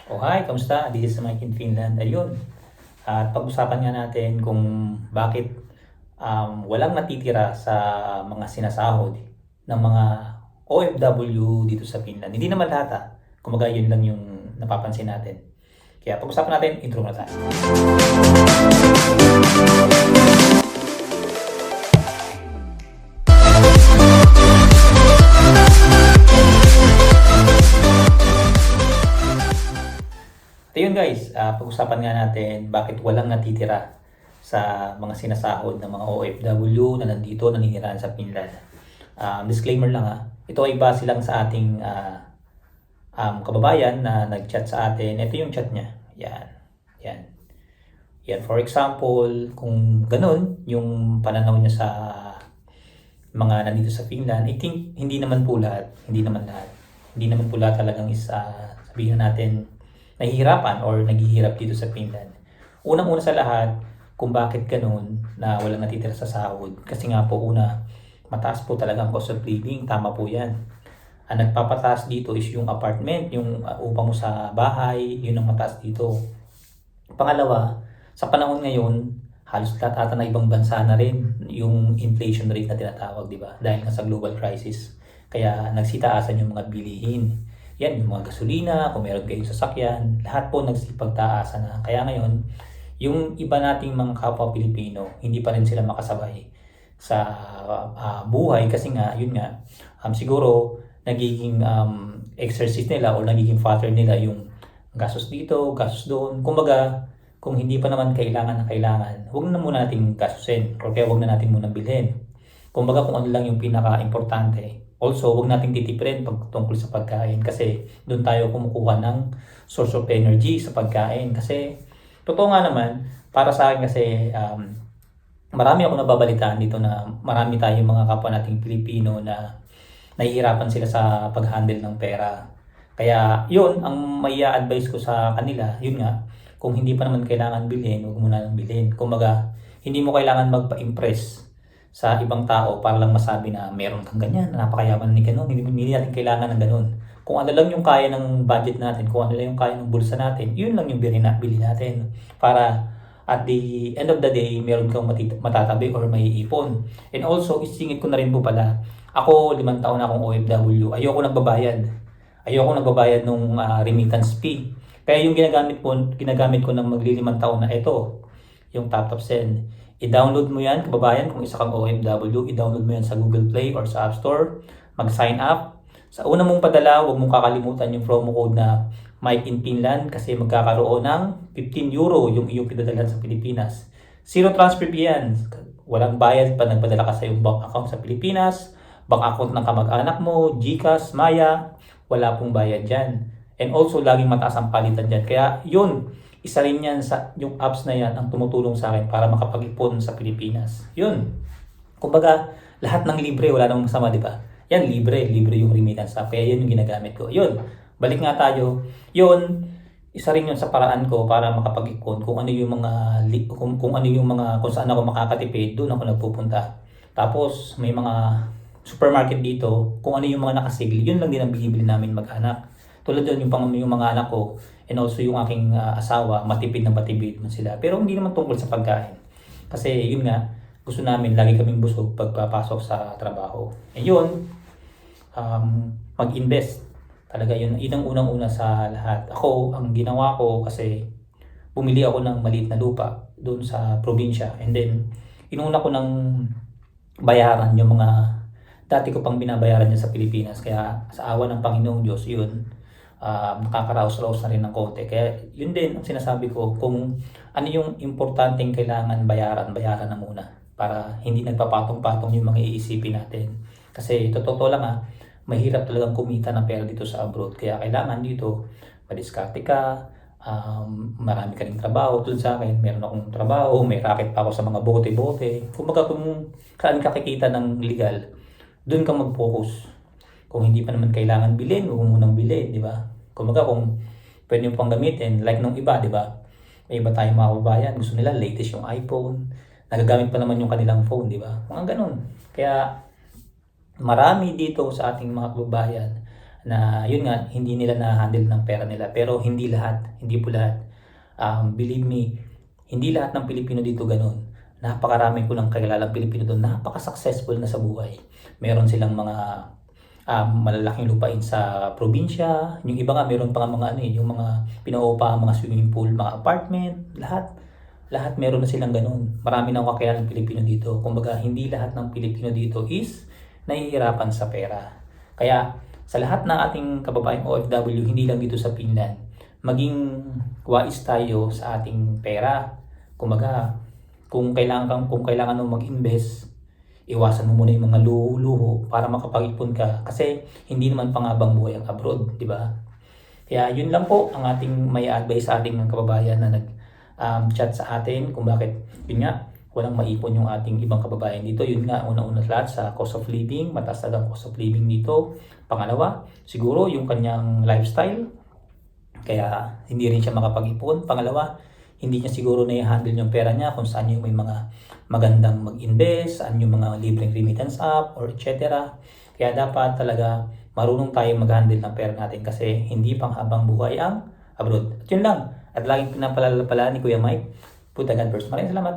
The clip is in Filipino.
Oh, hi, kamusta? This is Mike in Finland. Ayun, at pag-usapan nga natin kung bakit walang natitira sa mga sinasahod ng mga OFW dito sa Finland. Hindi naman lahat ha. Kumbaga yun lang yung napapansin natin. Kaya pag-usapan natin, intro na tayo. At yun guys, pag-usapan nga natin bakit walang natitira sa mga sinasahod ng mga OFW na nandito naninirahan sa Finland. Disclaimer lang ito ay base lang sa ating kababayan na nag-chat sa atin. Ito yung chat niya. Yan. Yan. Yan. For example, kung ganun, yung pananaw niya sa mga nandito sa Finland, I think hindi naman po lahat. Hindi naman lahat. Hindi naman po lahat talagang sabihin natin nahihirapan or naghihirap dito sa Finland. Unang-una sa lahat, kung bakit ganun na walang natitira sa sahod. Kasi nga po, una, mataas po talaga ang cost of living. Tama po yan. Ang nagpapataas dito is yung apartment, yung upa mo sa bahay, yun ang mataas dito. Pangalawa, sa panahon ngayon, halos lahat ata na ibang bansa na rin yung inflation rate na tinatawag, di ba? Dahil nga sa global crisis. Kaya nagsitaasan yung mga bilihin. Yan, yung mga gasolina, kung meron kayong sasakyan, lahat po nagsipagtaasan na. Kaya ngayon, yung iba nating mga kapwa Pilipino, hindi pa rin sila makasabay sa buhay kasi nga, yun nga, siguro nagiging exercise nila o nagiging factor nila yung gastos dito, gastos doon. Kumbaga, kung hindi pa naman kailangan na kailangan, huwag na muna natin gastusin or kaya huwag na natin muna bilhin. Kumbaga, kung ano lang yung pinaka-importante. Also, huwag nating titipirin pag tungkol sa pagkain kasi doon tayo kumukuha ng source of energy sa pagkain. Kasi, totoo nga naman, para sa akin kasi marami ako nababalitaan dito na marami tayong mga kapwa nating Pilipino na nahihirapan sila sa pag-handle ng pera. Kaya, yun, ang may advice ko sa kanila, yun nga, kung hindi pa naman kailangan bilhin, huwag mo na lang bilhin. Kumbaga, hindi mo kailangan magpa-impress sa ibang tao para lang masabi na meron kang ganyan, napakayaman ni ganun. Hindi natin kailangan ng ganun. Kung ano lang yung kaya ng budget natin, kung ano lang yung kaya ng bulsa natin, yun lang yung bili natin. Para at the end of the day, meron kang matatabi or may ipon. And also, isingit ko na rin po pala, ako 5 taon na akong OFW, ayoko nagbabayad nung remittance fee. Kaya yung ginagamit ko ng magli-5 taon na ito, yung Top Send. I-download mo yan, kababayan, kung isa kang OFW, i-download mo yan sa Google Play or sa App Store. Mag-sign up. Sa una mong padala, huwag mong kakalimutan yung promo code na Mike in Finland kasi magkakaroon ng 15 euro yung iyong pinadalhan sa Pilipinas. Zero transfer fee yan. Walang bayad pa nagpadala ka sa iyong bank account sa Pilipinas, bank account ng kamag-anak mo, GCash, Maya, wala pong bayad dyan. And also, laging mataas ang palitan dyan. Kaya yun, isa rin yan sa yung apps na yan ang tumutulong sa akin para makapag-ipon sa Pilipinas. Yun. Kumbaga, lahat ng libre, wala namang masama, di ba? Yan, libre yung remittance app. Kaya yun yung ginagamit ko. Yun, balik nga tayo. Yun, isa rin yun sa paraan ko para makapag-ipon kung ano yung mga kung saan ako makakatipid, doon ako nagpupunta. Tapos may mga supermarket dito, kung ano yung mga nakasigil, yun lang din ang binibili namin mag-anak. Tulad doon yung mga anak ko and also yung aking asawa, matipid man sila. Pero hindi naman tungkol sa pagkain. Kasi yun nga, gusto namin lagi kaming busog pagpapasok sa trabaho. E yun, mag-invest. Talaga yun ang unang-una sa lahat. Ako, ang ginawa ko kasi bumili ako ng maliit na lupa doon sa probinsya. And then, inuna ko ng bayaran yung mga dati ko pang binabayaran niya sa Pilipinas. Kaya sa awa ng Panginoong Diyos, yun, nakakaraos-raos na rin ng konti. Kaya yun din ang sinasabi ko, kung ano yung importanteng kailangan bayaran na muna para hindi nagpapatong-patong yung mga iisipin natin. Kasi totoo lang mahirap talagang kumita ng pera dito sa abroad. Kaya kailangan dito, madiskarte ka, marami ka rin trabaho. Tulad sa akin, meron akong trabaho, may racket pa ako sa mga bote-bote. Kumbaga kung saan ka kikita ng legal, doon ka mag-focus. Kung hindi pa naman kailangan bilhin, huwag mo munang bilhin, di ba? Kumbaga kung pwede mo pang gamitin, like nung iba, di ba? May iba tayong mga kababayan, gusto nila latest yung iPhone, nagagamit pa naman yung kanilang phone, di ba? Mga ganun. Kaya marami dito sa ating mga kababayan na yun nga, hindi nila na-handle ng pera nila. Pero hindi lahat, hindi po lahat. Believe me, hindi lahat ng Pilipino dito ganun. Napakarami ko ng kakilalang Pilipino doon, napaka-successful na sa buhay. Meron silang mga malalaking lupain sa probinsya. Yung iba nga, meron pa nga mga ano yung mga pinauupahan, mga swimming pool, mga apartment, lahat. Lahat meron na silang ganun. Marami na akong kakilalang Pilipino dito. Kumbaga, hindi lahat ng Pilipino dito is nahihirapan sa pera. Kaya, sa lahat ng ating kababayang OFW, hindi lang dito sa Finland, maging wais tayo sa ating pera. Kumbaga, kung kailangan mo mag-invest, iwasan mo muna yung mga luho para makapag-ipon ka kasi hindi naman pangabang buhay ang abroad, di ba? Kaya yun lang po ang ating may advice sa ating kababayan na nag-chat sa atin kung bakit yun nga walang maipon yung ating ibang kababayan dito. Yun nga, una-una lahat sa cost of living, mataas na ang cost of living dito. Pangalawa, siguro yung kanyang lifestyle, kaya hindi rin siya makapag-ipon. Pangalawa, hindi niya siguro na-handle yung pera niya kung saan yung may mga magandang mag-invest, saan yung mga libreng remittance app, or etc. Kaya dapat talaga marunong tayo mag-handle ng pera natin kasi hindi pang habang buhay ang abroad. At yun lang. At laging pinapalala ni Kuya Mike, put God first. Maraming salamat.